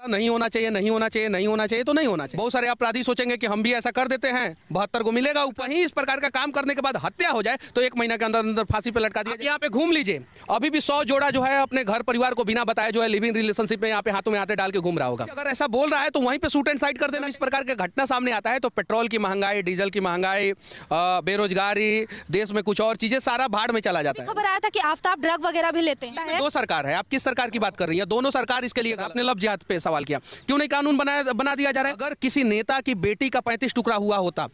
नहीं होना चाहिए, नहीं होना चाहिए, नहीं होना चाहिए तो नहीं होना चाहिए। बहुत सारे अपराधी सोचेंगे कि हम भी ऐसा कर देते हैं, 72 को मिलेगा। ऊपर ही इस प्रकार का काम करने के बाद हत्या हो जाए तो 1 महीना के अंदर अंदर फांसी पे लटका दिया जाए। यहाँ पे घूम लीजिए, अभी भी 100 जोड़ा जो है अपने घर परिवार को बिना बताए जो है लिविंग रिलेशनशिप में यहाँ पे हाथों में हाथे डाल के घूम रहा होगा। अगर ऐसा बोल रहा है तो वहीं पे शूट एंड साइड कर देना। इस प्रकार के घटना सामने आता है तो पेट्रोल की महंगाई, डीजल की महंगाई, बेरोजगारी, देश में कुछ और चीजें, सारा भाड़ में चला जाता है। खबर आया था कि आफ्ताब ड्रग वगैरह भी लेते हैं। दो सरकार है, आप किस सरकार की बात कर रही हैं? दोनों सरकार इसके लिए अपने लफ्ज जिहाद पे सवाल किया, क्यों नहीं कानून बना दिया जा रहा है? अगर किसी नेता की बेटी का 35 टुकड़ा हुआ होता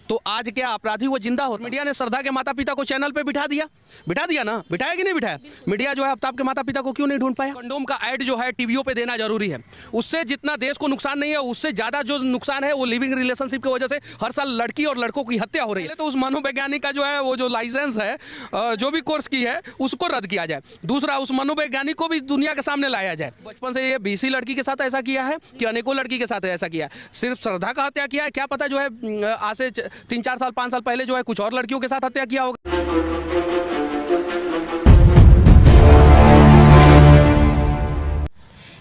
तो आज क्या अपराधी वो जिंदा होता? मीडिया ने श्रद्धा के माता पिता को चैनल पे बिठा दिया ना, बिठाया कि नहीं बिठाया? मीडिया जो है आफ्ताब के माता पिता को क्यों नहीं ढूंढ पाया? कंडोम का ऐड जो है टीवीओ पे देना जरूरी है, उससे जितना देश को नुकसान नहीं है उससे ज्यादा जो नुकसान है वो लिविंग रिलेशनशिप की वजह से हर साल लड़की और लड़कों की हत्या हो रही है। तो उस मनोवैज्ञानिक का जो है वो जो लाइसेंस है, जो भी कोर्स की है उसको रद्द किया जाए। दूसरा, उस मनोवैज्ञानिक को भी दुनिया के सामने लाया जाए। बचपन से ये बीसी लड़की के साथ ऐसा किया है कि अनेकों लड़की के साथ ऐसा किया है? सिर्फ श्रद्धा का हत्या किया है, क्या पता जो है आज से 3-4 साल 5 साल पहले जो है कुछ और लड़कियों के साथ हत्या किया होगा।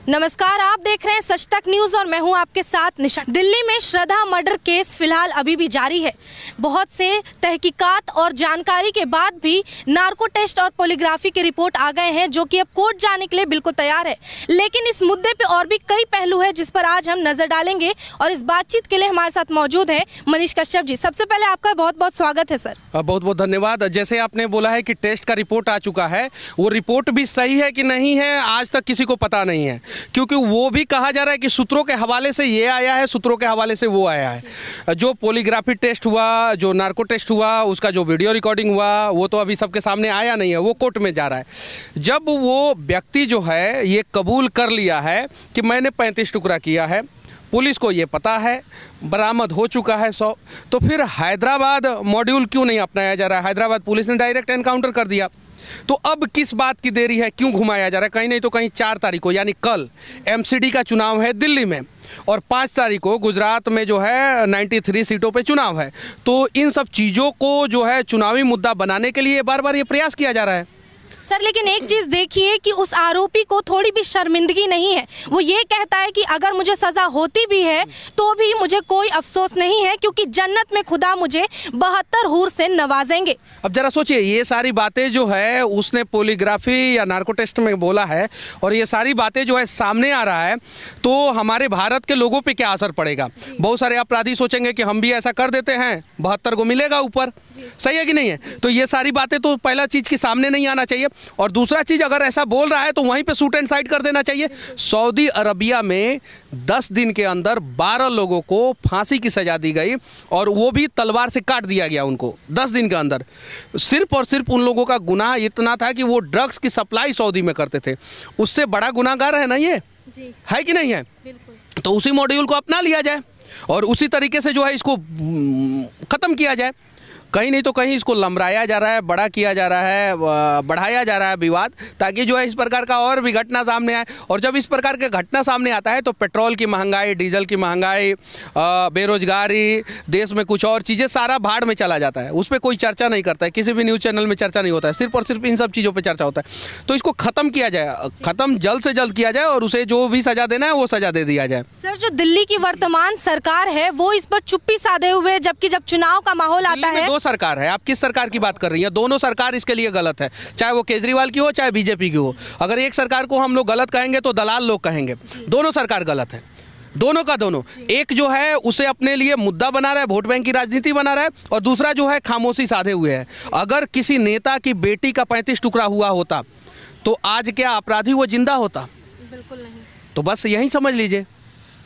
नमस्कार, आप देख रहे हैं सच तक न्यूज और मैं हूं आपके साथ निशा। दिल्ली में श्रद्धा मर्डर केस फिलहाल अभी भी जारी है। बहुत से तहकीकात और जानकारी के बाद भी नार्को टेस्ट और पॉलीग्राफी की रिपोर्ट आ गए हैं जो कि अब कोर्ट जाने के लिए बिल्कुल तैयार है। लेकिन इस मुद्दे पे और भी कई पहलू है जिस पर आज हम नजर डालेंगे और इस बातचीत के लिए हमारे साथ मौजूद है मनीष कश्यप जी। सबसे पहले आपका बहुत बहुत स्वागत है सर। बहुत बहुत धन्यवाद। जैसे आपने बोला है कि टेस्ट का रिपोर्ट आ चुका है, वो रिपोर्ट भी सही है कि नहीं है आज तक किसी को पता नहीं है, क्योंकि वो भी कहा जा रहा है कि सूत्रों के हवाले से ये आया है, सूत्रों के हवाले से वो आया है। जो पॉलीग्राफी टेस्ट हुआ, जो नार्को टेस्ट हुआ, उसका जो वीडियो रिकॉर्डिंग हुआ वो तो अभी सबके सामने आया नहीं है, वो कोर्ट में जा रहा है। जब वो व्यक्ति जो है ये कबूल कर लिया है कि मैंने 35 टुकड़ा किया है, पुलिस को ये पता है, बरामद हो चुका है 100, तो फिर हैदराबाद मॉड्यूल क्यों नहीं अपनाया जा रहा है? हैदराबाद पुलिस ने डायरेक्ट एनकाउंटर कर दिया, तो अब किस बात की देरी है? क्यों घुमाया जा रहा है? कहीं नहीं तो कहीं 4 तारीख को यानी कल एमसीडी का चुनाव है दिल्ली में और 5 तारीख को गुजरात में जो है 93 सीटों पे चुनाव है। तो इन सब चीज़ों को जो है चुनावी मुद्दा बनाने के लिए बार बार ये प्रयास किया जा रहा है। सर, लेकिन एक चीज देखिए कि उस आरोपी को थोड़ी भी शर्मिंदगी नहीं है। वो ये कहता है कि अगर मुझे सजा होती भी है तो भी मुझे कोई अफसोस नहीं है, क्योंकि जन्नत में खुदा मुझे 72 हूर से नवाजेंगे। अब जरा सोचिए, ये सारी बातें जो है उसने पॉलीग्राफी या नार्को टेस्ट में बोला है और ये सारी बातें जो है सामने आ रहा है, तो हमारे भारत के लोगों पे क्या असर पड़ेगा? बहुत सारे अपराधी सोचेंगे कि हम भी ऐसा कर देते हैं, 72 को मिलेगा ऊपर। सही है कि नहीं है? तो ये सारी बातें तो पहला चीज की सामने नहीं आना चाहिए। और दूसरा चीज, अगर ऐसा बोल रहा है तो वहीं पे शूट एंड साइड कर देना चाहिए। सऊदी अरबिया में 10 दिन के अंदर 12 लोगों को फांसी की सजा दी गई और वो भी तलवार से काट दिया गया उनको 10 दिन के अंदर। सिर्फ और सिर्फ उन लोगों का गुनाह इतना था कि वो ड्रग्स की सप्लाई सऊदी में करते थे। उससे बड़ा गुनाहगार है ना ये? है कि नहीं है? तो उसी मॉड्यूल को अपना लिया जाए और उसी तरीके से जो है इसको खत्म किया जाए। कहीं नहीं तो कहीं इसको लमराया जा रहा है, बड़ा किया जा रहा है, बढ़ाया जा रहा है विवाद, ताकि जो है इस प्रकार का और भी घटना सामने आए। और जब इस प्रकार के घटना सामने आता है तो पेट्रोल की महंगाई, डीजल की महंगाई, बेरोजगारी, देश में कुछ और चीज़ें, सारा भाड़ में चला जाता है। उस पर कोई चर्चा नहीं करता है, किसी भी न्यूज़ चैनल में चर्चा नहीं होता है, सिर्फ और सिर्फ इन सब चीज़ों पर चर्चा होता है। तो इसको ख़त्म किया जाए, ख़त्म जल्द से जल्द किया जाए और उसे जो भी सज़ा देना है वो सज़ा दे दिया जाए। सर, जो दिल्ली की वर्तमान सरकार है वो इस पर चुप्पी साधे हुए, जबकि जब चुनाव का माहौल आता है। दो सरकार है, आप किस सरकार की बात कर रही हैं? दोनों सरकार इसके लिए गलत है, चाहे वो केजरीवाल की हो चाहे बीजेपी की हो। अगर एक सरकार को हम लोग गलत कहेंगे तो दलाल लोग कहेंगे। दोनों सरकार गलत है, दोनों का दोनों। एक जो है उसे अपने लिए मुद्दा बना रहा है, वोट बैंक की राजनीति बना रहा है, और दूसरा जो है खामोशी साधे हुए है। अगर किसी नेता की बेटी का 35 टुकड़ा हुआ होता तो आज क्या अपराधी वो जिंदा होता? बिल्कुल नहीं। तो बस यही समझ लीजिए।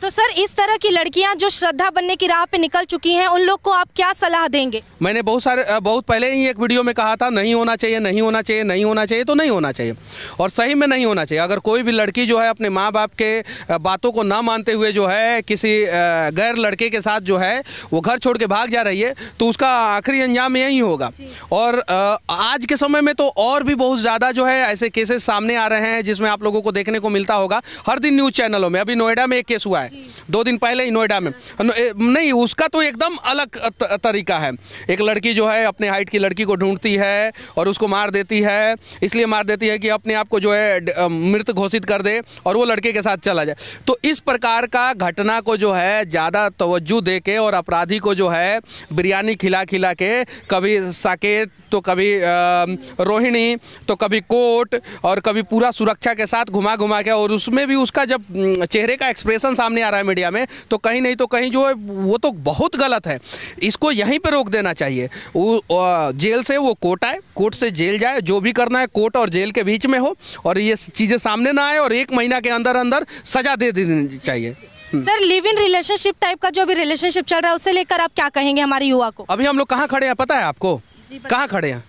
तो सर, इस तरह की लड़कियां जो श्रद्धा बनने की राह पे निकल चुकी हैं, उन लोग को आप क्या सलाह देंगे? मैंने बहुत पहले ही एक वीडियो में कहा था, नहीं होना चाहिए, नहीं होना चाहिए, नहीं होना चाहिए तो नहीं होना चाहिए, और सही में नहीं होना चाहिए। अगर कोई भी लड़की जो है अपने माँ बाप के बातों को ना मानते हुए जो है किसी गैर लड़के के साथ जो है वो घर छोड़ के भाग जा रही है, तो उसका आखिरी अंजाम यही होगा। और आज के समय में तो और भी बहुत ज़्यादा जो है ऐसे केसेस सामने आ रहे हैं जिसमें आप लोगों को देखने को मिलता होगा हर दिन न्यूज़ चैनलों में। अभी नोएडा में एक केस हुआ है, 2 दिन पहले ही नोएडा में। नहीं, उसका तो एकदम अलग तरीका है। एक लड़की जो है अपने हाइट की लड़की को ढूंढती है और उसको मार देती है, इसलिए मार देती है कि अपने आप को जो है मृत घोषित कर दे और वो लड़के के साथ चला जाए। तो इस प्रकार का घटना को जो है ज़्यादा तवज्जो दे के और अपराधी को जो है बिरयानी खिला खिला के, कभी साकेत तो कभी रोहिणी तो कभी कोट और कभी पूरा सुरक्षा के साथ घुमा घुमा के, और उसमें भी उसका जब चेहरे का एक्सप्रेशन सामने आ रहा है मीडिया में, तो कहीं नहीं तो कहीं जो है वो तो बहुत गलत है। इसको यहीं पे रोक देना चाहिए। वो जेल से वो कोर्ट आए, कोर्ट से जेल जाए, जो भी करना है कोर्ट और जेल के बीच में हो, और ये चीज़ें सामने ना आए और 1 महीना के अंदर अंदर सजा दे देनी चाहिए। Sir, live in relationship type का जो भी रिलेशनशिप चल रहा है उसे लेकर आप क्या कहेंगे हमारे युवा को? अभी हम लोग कहाँ खड़े हैं पता है आपको? कहाँ खड़े हैं?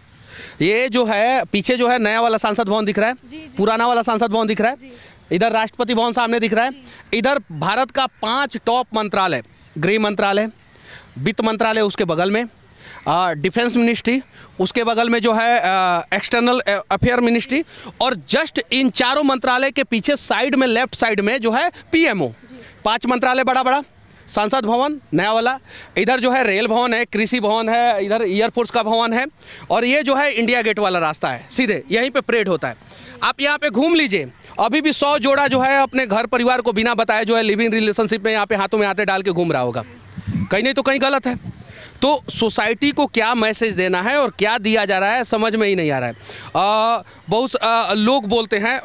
ये जो है पीछे जो है नया वाला संसद भवन दिख रहा है, पुराना वाला संसद भवन दिख रहा है, इधर राष्ट्रपति भवन सामने दिख रहा है, इधर भारत का 5 टॉप मंत्रालय, गृह मंत्रालय, वित्त मंत्रालय उसके बगल में, डिफेंस मिनिस्ट्री उसके बगल में जो है एक्सटर्नल अफेयर मिनिस्ट्री, और जस्ट इन चारों मंत्रालय के पीछे साइड में लेफ्ट साइड में जो है पीएमओ। 5 मंत्रालय बड़ा बड़ा, संसद भवन नया वाला, इधर जो है रेल भवन है, कृषि भवन है, इधर एयरफोर्स का भवन है, और ये जो है इंडिया गेट वाला रास्ता है, सीधे यहीं पे परेड होता है। आप यहाँ पे घूम लीजिए, अभी भी 100 जोड़ा जो है अपने घर परिवार को बिना बताए जो है लिविंग रिलेशनशिप में यहाँ पे हाथों में हाथे डाल के घूम रहा होगा। कहीं नहीं तो कहीं गलत है। तो सोसाइटी को क्या मैसेज देना है और क्या दिया जा रहा है समझ में ही नहीं आ रहा है। बहुत लोग बोलते हैं,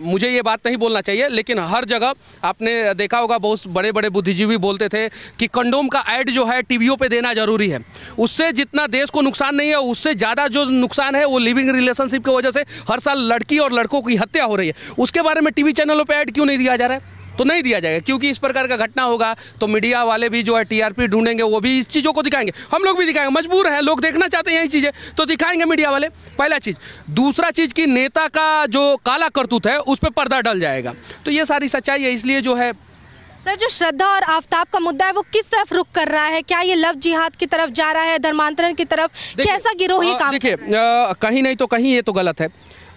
मुझे ये बात नहीं बोलना चाहिए, लेकिन हर जगह आपने देखा होगा बहुत बड़े बड़े बुद्धिजीवी बोलते थे कि कंडोम का ऐड जो है टीवियों पे देना ज़रूरी है। उससे जितना देश को नुकसान नहीं है, उससे ज़्यादा जो नुकसान है वो लिविंग रिलेशनशिप की वजह से हर साल लड़की और लड़कों की हत्या हो रही है। उसके बारे में टीवी चैनलों पर ऐड क्यों नहीं दिया जा रहा है? तो नहीं दिया जाएगा, क्योंकि इस प्रकार का घटना होगा तो मीडिया वाले भी जो है टीआरपी ढूंढेंगे, वो भी इस चीज़ों को दिखाएंगे, हम लोग भी दिखाएंगे, मजबूर है, लोग देखना चाहते हैं यही चीज़ें तो दिखाएंगे मीडिया वाले। पहला चीज़। दूसरा चीज़ कि नेता का जो काला करतूत है उस पर पर्दा डल जाएगा। तो ये सारी सच्चाई है, इसलिए जो है। सर, जो श्रद्धा और आफ्ताब का मुद्दा है वो किस तरफ रुख कर रहा है? क्या ये लव जिहाद की तरफ जा रहा है, धर्मांतरण की तरफ? कैसा गिरोह ये काम? देखिए, कहीं नहीं तो कहीं ये तो गलत है।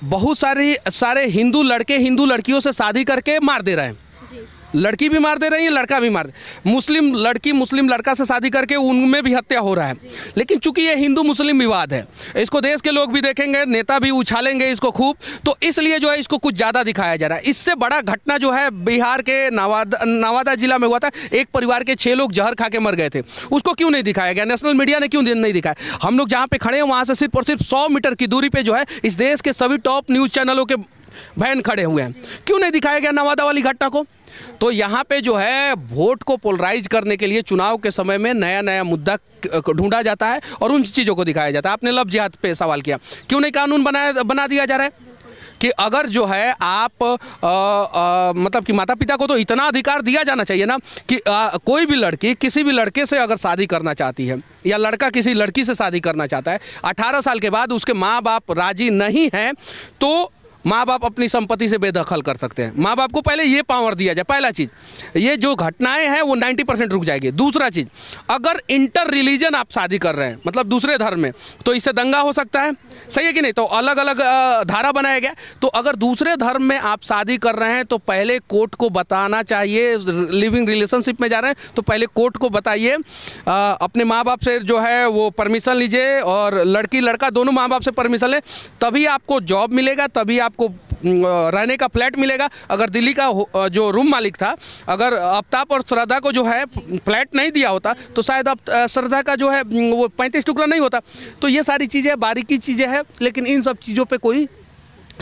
बहुत सारे हिंदू लड़के हिंदू लड़कियों से शादी करके मार दे रहे हैं, लड़की भी मार दे रही है, लड़का भी मार दे। मुस्लिम लड़की मुस्लिम लड़का से शादी करके उनमें भी हत्या हो रहा है। लेकिन चूंकि ये हिंदू मुस्लिम विवाद है, इसको देश के लोग भी देखेंगे, नेता भी उछालेंगे इसको खूब, तो इसलिए जो है इसको कुछ ज़्यादा दिखाया जा रहा है। इससे बड़ा घटना जो है बिहार के नवादा जिला में हुआ था। एक परिवार के 6 लोग जहर खा के मर गए थे, उसको क्यों नहीं दिखाया गया? नेशनल मीडिया ने क्यों नहीं दिखाया? हम लोग जहाँ पे खड़े हैं वहाँ से सिर्फ और सिर्फ 100 मीटर की दूरी पे जो है इस देश के सभी टॉप न्यूज़ चैनलों के बहन खड़े हुए हैं। क्यों नहीं दिखाया गया नवादा वाली घटना को? तो यहाँ पे जो है वोट को पोलराइज करने के लिए चुनाव के समय में नया नया मुद्दा ढूंढा जाता है और उन चीज़ों को दिखाया जाता है। आपने लव जिहाद पे सवाल किया, क्यों नहीं कानून बना दिया जा रहा है कि अगर जो है आप मतलब कि माता पिता को तो इतना अधिकार दिया जाना चाहिए ना कि कोई भी लड़की किसी भी लड़के से अगर शादी करना चाहती है या लड़का किसी लड़की से शादी करना चाहता है, 18 साल के बाद उसके माँ बाप राजी नहीं हैं तो माँ बाप अपनी संपत्ति से बेदखल कर सकते हैं। माँ बाप को पहले ये पावर दिया जाए। पहला चीज़, ये जो घटनाएं हैं वो 90% रुक जाएगी। दूसरा चीज़, अगर इंटर रिलीजन आप शादी कर रहे हैं मतलब दूसरे धर्म में, तो इससे दंगा हो सकता है, सही है कि नहीं? तो अलग अलग धारा बनाया गया। तो अगर दूसरे धर्म में आप शादी कर रहे हैं तो पहले कोर्ट को बताना चाहिए। लिविंग रिलेशनशिप में जा रहे हैं तो पहले कोर्ट को बताइए, अपने माँ बाप से जो है वो परमिशन लीजिए, और लड़की लड़का दोनों माँ बाप से परमिशन लें, तभी आपको जॉब मिलेगा, तभी आपको रहने का फ्लैट मिलेगा। अगर दिल्ली का जो रूम मालिक था, अगर आफ्ताब और श्रद्धा को जो है फ्लैट नहीं दिया होता तो शायद अब श्रद्धा का जो है वो 35 टुकड़ा नहीं होता। तो ये सारी चीज़ें बारीकी चीज़ें हैं, लेकिन इन सब चीज़ों पे कोई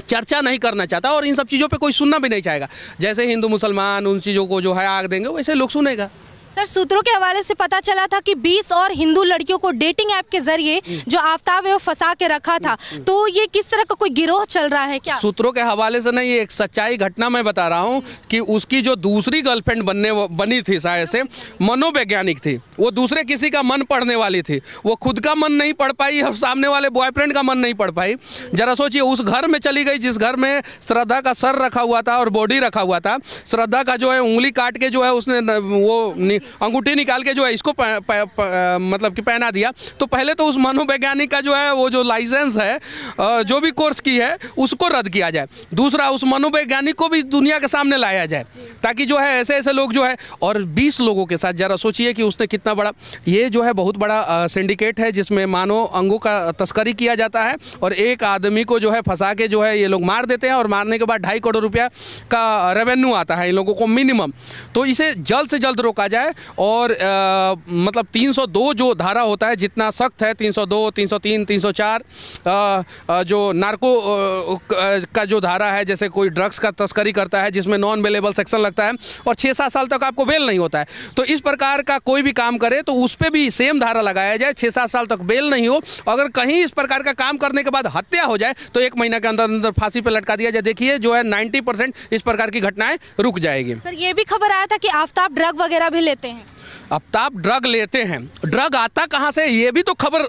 चर्चा नहीं करना चाहता और इन सब चीज़ों पे कोई सुनना भी नहीं चाहेगा। जैसे हिंदू मुसलमान उन चीज़ों को जो है आग देंगे, वैसे लोग सुनेगा। सर, सूत्रों के हवाले से पता चला था कि 20 और हिंदू लड़कियों को डेटिंग ऐप के जरिए जो आफ्ताब है वो फंसा के रखा था। तो ये किस तरह का कोई गिरोह चल रहा है क्या? सूत्रों के हवाले से नहीं, ये एक सच्चाई घटना मैं बता रहा हूँ कि उसकी जो दूसरी गर्लफ्रेंड बनी थी, शायद से मनोवैज्ञानिक थी, वो दूसरे किसी का मन पढ़ने वाली थी। वो खुद का मन नहीं पढ़ पाई और सामने वाले बॉयफ्रेंड का मन नहीं पढ़ पाई। जरा सोचिए, उस घर में चली गई जिस घर में श्रद्धा का सर रखा हुआ था और बॉडी रखा हुआ था। श्रद्धा का जो है उंगली काट के जो है उसने वो अंगूठी निकाल के जो है इसको मतलब कि पहना दिया, तो पहले तो उस मनोवैज्ञानिक का जो है वो जो लाइसेंस है, जो भी कोर्स की है उसको रद्द किया जाए। दूसरा, उस मनोवैज्ञानिक को भी दुनिया के सामने लाया जाए, ताकि जो है ऐसे ऐसे लोग जो है, और 20 लोगों के साथ जरा सोचिए कि उसने कितना बड़ा, ये जो है बहुत बड़ा सिंडिकेट है जिसमें मानव अंगों का तस्करी किया जाता है, और एक आदमी को जो है फंसा के जो है ये लोग मार देते हैं, और मारने के बाद 2.5 करोड़ रुपया का रेवेन्यू आता है इन लोगों को मिनिमम। तो इसे जल्द से जल्द रोका जाए, और मतलब 302 जो धारा होता है जितना सख्त है, 302, 303, 304 जो नार्को का जो धारा है, जैसे कोई ड्रग्स का तस्करी करता है जिसमें नॉन बेलेबल सेक्शन लगता है और 6-7 साल तक आपको बेल नहीं होता है, तो इस प्रकार का कोई भी काम करे तो उस पर भी सेम धारा लगाया जाए, 6-7 साल तक बेल नहीं हो। अगर कहीं इस प्रकार का काम करने के बाद हत्या हो जाए तो 1 महीना के अंदर अंदर फांसी पर लटका दिया जाए। देखिए जो है 90% इस प्रकार की घटनाएं रुक जाएगी। सर, ये भी खबर आया था कि आफ्ताब ड्रग वगैरह भी लेते हैं। आफ्ताब ड्रग लेते हैं, ड्रग आता कहाँ से, ये भी तो खबर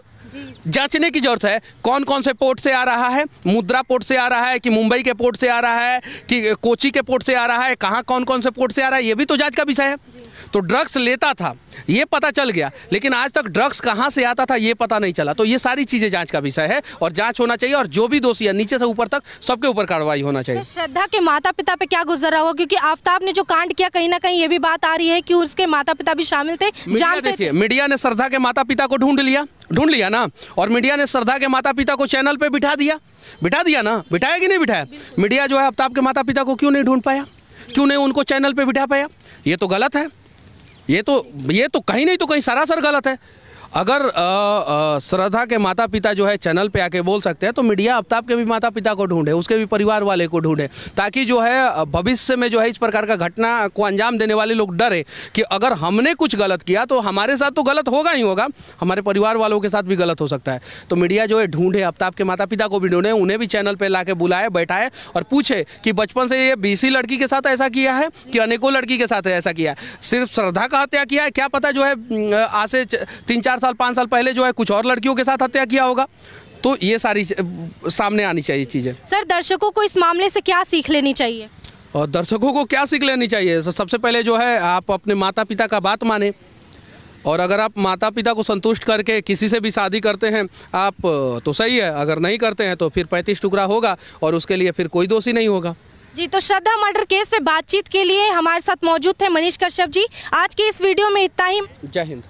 जांचने की जरूरत है। कौन कौन से पोर्ट से आ रहा है, मुद्रा पोर्ट से आ रहा है कि मुंबई के पोर्ट से आ रहा है कि कोची के पोर्ट से आ रहा है, कहाँ कौन कौन से पोर्ट से आ रहा है, ये भी तो जांच का विषय है। तो ड्रग्स लेता था ये पता चल गया, लेकिन आज तक ड्रग्स कहाँ से आता था ये पता नहीं चला। तो ये सारी चीज़ें जांच का विषय है और जांच होना चाहिए, और जो भी दोषी है नीचे से ऊपर तक सबके ऊपर कार्रवाई होना चाहिए। तो श्रद्धा के माता पिता पे क्या गुजर रहा होगा, क्योंकि आफ्ताब ने जो कांड किया कहीं ना कहीं ये भी बात आ रही है कि उसके माता पिता भी शामिल थे। देखिए, मीडिया ने श्रद्धा के माता पिता को ढूंढ लिया ना, और मीडिया ने श्रद्धा के माता पिता को चैनल पे बिठा दिया ना, बिठाया कि नहीं बिठाया? मीडिया जो है आफ्ताब के माता पिता को क्यों नहीं ढूंढ पाया, क्यों नहीं उनको चैनल पे बिठा पाया? ये तो गलत है, ये तो कहीं नहीं तो कहीं सरासर गलत है। अगर श्रद्धा के माता पिता जो है चैनल पे आके बोल सकते हैं, तो मीडिया आफ्ताब के भी माता पिता को ढूंढे, उसके भी परिवार वाले को ढूंढे, ताकि जो है भविष्य में जो है इस प्रकार का घटना को अंजाम देने वाले लोग डरे कि अगर हमने कुछ गलत किया तो हमारे साथ तो गलत होगा ही होगा, हमारे परिवार वालों के साथ भी गलत हो सकता है। तो मीडिया जो है ढूंढे, आफ्ताब के माता पिता को भी ढूंढे, उन्हें भी चैनल पर ला के बुलाए, बैठाए और पूछे कि बचपन से ये BC लड़की के साथ ऐसा किया है कि अनेकों लड़की के साथ ऐसा किया है, सिर्फ श्रद्धा का हत्या किया है, क्या पता जो है आज से 3-4 साल 5 साल पहले जो है कुछ और लड़कियों के साथ हत्या किया होगा। तो ये सारी सामने आनी चाहिए चीज़ें। सर, दर्शकों को इस मामले से क्या सीख लेनी चाहिए? और दर्शकों को क्या सीख लेनी चाहिए? सबसे पहले जो है आप अपने माता पिता का बात माने, और अगर आप माता पिता को संतुष्ट करके किसी से भी शादी करते हैं आप तो सही है, अगर नहीं करते हैं तो फिर 35 टुकड़ा होगा और उसके लिए फिर कोई दोषी नहीं होगा। जी, तो श्रद्धा मर्डर केस पे बातचीत के लिए हमारे साथ मौजूद थे मनीष कश्यप जी। आज की इस वीडियो में इतना ही। जय हिंद।